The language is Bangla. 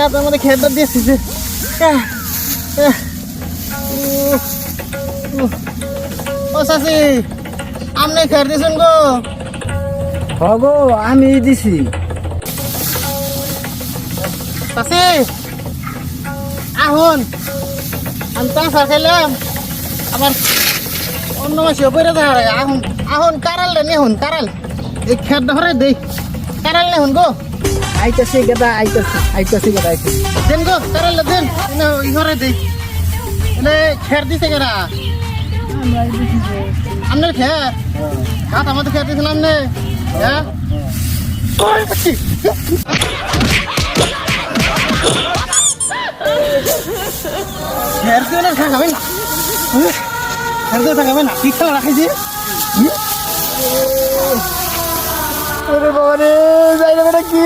খেত আমাদের খেতটা দিয়েছি যে ও চাচি আপনি খেত দিয়েছেন গো? হগো আমি দিছি। চাচি আহুন আমি চাষা খাইলাম আবার অন্য মাসে বেড়ে দেখা আহুন আহুন কারালটা নিয়ে হুন কারাল এই খেত ধরে দেই কারাল নিয়ে হুন গো আইতাছি গেদা আইতাছি গেদা দেন গো কারালটা দেন ইহরে দেই এলে খের দিছে কেনা আপনার খের হাত আমাদের খের দিয়েছিলাম নে হ্যাঁ খের দিয়ে না থাকাবে না খের দিয়ে থাকাবে না কি খেলা রাখাইছি ওরে বাবা রে যাই না বেটা কি